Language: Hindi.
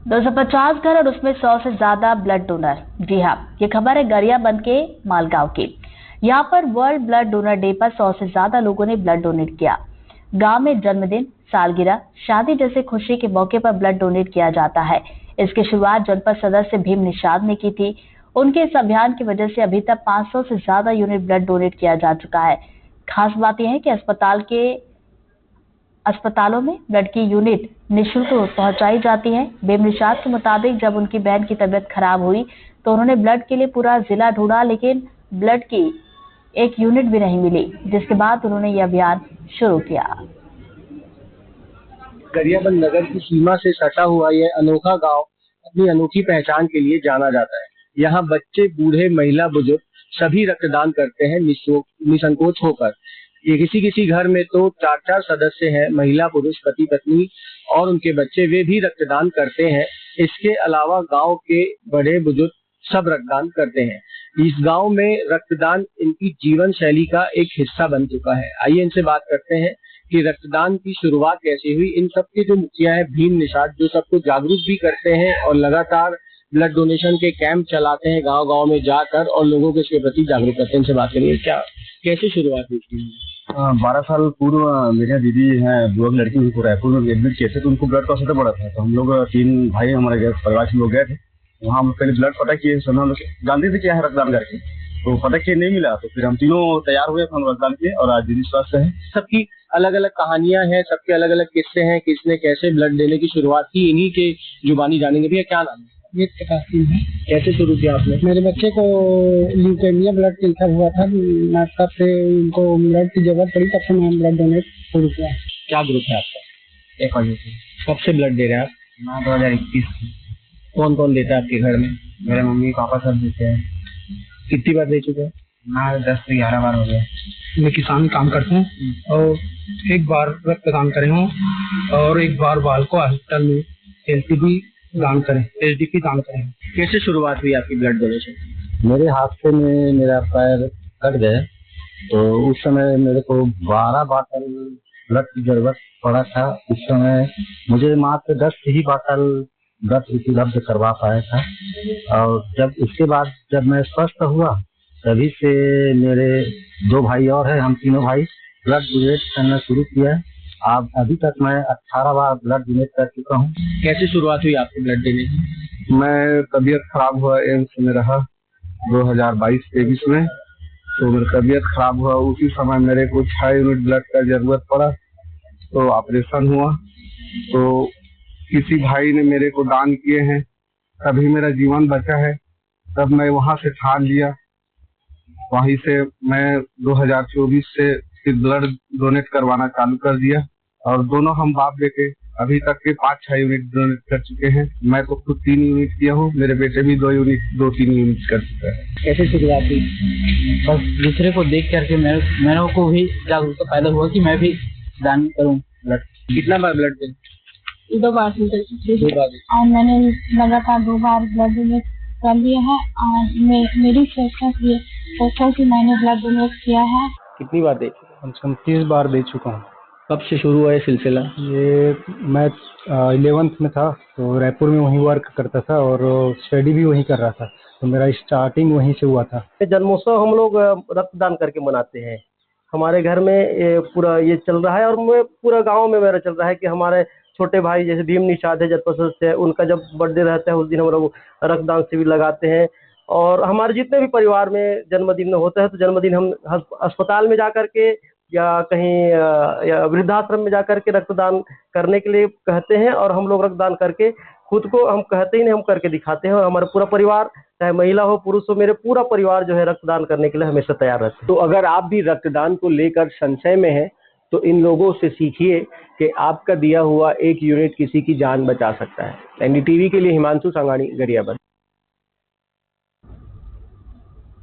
250 घर और उसमें 100 से ज्यादा ब्लड डोनर। जी हाँ, ये खबर है गरियाबंद के मालगांव की। यहाँ पर वर्ल्ड ब्लड डोनर डे पर 100 से ज्यादा लोगों ने ब्लड डोनेट किया। गांव में जन्मदिन, सालगिरह, शादी जैसे खुशी के मौके पर ब्लड डोनेट किया जाता है। इसकी शुरुआत जनपद सदस्य भीम निषाद ने की थी। उनके इस अभियान की वजह से अभी तक 500 से ज्यादा यूनिट ब्लड डोनेट किया जा चुका है। खास बात यह है कि अस्पतालों में ब्लड की यूनिट निःशुल्क पहुंचाई जाती है। भीम निषाद के मुताबिक जब उनकी बहन की तबीयत खराब हुई तो उन्होंने ब्लड के लिए पूरा जिला ढूंढा, लेकिन ब्लड की एक यूनिट भी नहीं मिली, जिसके बाद उन्होंने यह अभियान शुरू किया। गरियाबंद नगर की सीमा से सटा हुआ यह अनोखा गांव अपनी अनोखी पहचान के लिए जाना जाता है। यहाँ बच्चे, बूढ़े, महिला, बुजुर्ग सभी रक्तदान करते हैं निसंकोच होकर। ये किसी घर में तो 4-4 सदस्य हैं, महिला, पुरुष, पति पत्नी और उनके बच्चे, वे भी रक्तदान करते हैं। इसके अलावा गांव के बड़े बुजुर्ग सब रक्तदान करते हैं। इस गांव में रक्तदान इनकी जीवन शैली का एक हिस्सा बन चुका है। आइए इनसे बात करते हैं कि रक्तदान की शुरुआत कैसे हुई। इन सबके जो मुखिया है भीम निषाद, जो सबको जागरूक भी करते हैं और लगातार ब्लड डोनेशन के कैंप चलाते हैं गांव-गांव में जाकर और लोगों को इसके प्रति जागरूक करते हैं। इनसे बात करिए, कैसे शुरुआत हुई थी? 12 साल पूर्व मेरे दीदी हैं, दो लड़की उनको रायपुर में एडमिट किए थे, तो उनको ब्लड का असर पड़ा था। तो हम लोग 3 भाई हमारे परिवार से लोग गए थे वहाँ। हम पहले ब्लड पता किए, समय हम लोग जानते थे क्या है रक्तदान करके, तो पता किए नहीं मिला, तो फिर हम तीनों तैयार हुए, हम रक्तदान किए और आज दीदी स्वस्थ है। सबकी अलग अलग कहानियां हैं, सबके अलग अलग किस्से हैं, किसने कैसे ब्लड देने की शुरुआत की, इन्हीं के जुबानी जानेंगे। भैया क्या नाम है? ये है। कैसे शुरू किया आपने? मेरे बच्चे को ल्यूकेमिया ब्लड कैंसर हुआ था, मैं तब से उनको ब्लड की जरूरत पड़ी, तब से मैं ब्लड डोनेट शुरू किया। क्या ग्रुप है आपका? एक बजे से। कब से ब्लड दे रहे हैं आप? मैं 2021। कौन कौन देता है आपके घर में? मेरे मम्मी पापा सब देते हैं। कितनी बार दे चुके हैं? मैं 10 से 11 बार हो गया। मैं किसान काम करता हूँ और एक बार रक्तदान करे हूँ और एक बार बाल को हॉस्पिटल में एलटीबी दान करें, एचडीपी दान करें। कैसे शुरुआत हुई आपकी ब्लड डोनेशन? मेरे हादसे में मेरा पैर कट गया, तो उस समय मेरे को 12 बॉटल ब्लड की जरूरत पड़ा था। उस समय मुझे मात्र 10 ही बॉटल ब्लड उपलब्ध करवा पाया था, और जब उसके बाद जब मैं स्वस्थ हुआ तभी से मेरे 2 भाई और हैं, हम तीनों भाई ब्लड डोनेट करना शुरू किया। अब अभी तक मैं 18 बार ब्लड डोनेट कर चुका हूँ। कैसे शुरुआत हुई आपकी ब्लड देने की? मैं तबीयत खराब हुआ, एम्स में रहा 2022-23 में, तो मेरी तबीयत खराब हुआ। उसी समय मेरे को 6 यूनिट ब्लड का जरूरत पड़ा, तो ऑपरेशन हुआ। तो किसी भाई ने मेरे को दान किए हैं, तभी मेरा जीवन बचा है। तब मैं वहाँ से ठान लिया, वहीं से मैं 2024 से फिर ब्लड डोनेट करवाना चालू कर दिया, और दोनों हम बाप बेटे अभी तक के 5-6 यूनिट डोनेट कर चुके हैं। मैं तो खुद 3 यूनिट किया हूँ, मेरे बेटे भी 2-3 यूनिट कर चुका है। कैसे शुरुआत हुई? बस दूसरे को देख करके मेरे को भी जागरूकता पैदा हुआ कि मैं भी दान करूं ब्लड। कितना बार ब्लड दें? 2 बार और मैंने लगातार 2 बार ब्लड डोनेट कर लिया है और मेरी सोचा कि मैंने ब्लड डोनेट किया है। कितनी बार दे चुके? कम से कम 30 बार दे चुका हूँ। कब से शुरू हुआ ये सिलसिला? ये मैं 11th में था, तो रायपुर में वहीं वर्क करता था और स्टडी भी वहीं कर रहा था, तो मेरा स्टार्टिंग वहीं से हुआ था। जन्मोत्सव हम लोग रक्तदान करके मनाते हैं। हमारे घर में पूरा ये चल रहा है और पूरा गांव में मेरा चल रहा है कि हमारे छोटे भाई जैसे भीम निषाद है, जनपद सदस्य है, उनका जब बर्थडे रहता है उस दिन हम लोग रक्तदान शिविर लगाते हैं। और हमारे जितने भी परिवार में जन्मदिन होता है तो जन्मदिन हम अस्पताल में जा करके या कहीं या वृद्धाश्रम में जा करके रक्तदान करने के लिए कहते हैं, और हम लोग रक्तदान करके खुद को हम कहते ही नहीं, हम करके दिखाते हैं। और हमारा पूरा परिवार, चाहे महिला हो पुरुष हो, मेरे पूरा परिवार जो है रक्तदान करने के लिए हमेशा तैयार रहते हैं। तो अगर आप भी रक्तदान को लेकर संशय में हैं तो इन लोगों से सीखिए कि आपका दिया हुआ 1 यूनिट किसी की जान बचा सकता है। एनडीटीवी के लिए हिमांशु सांगाणी, गरियाबंद।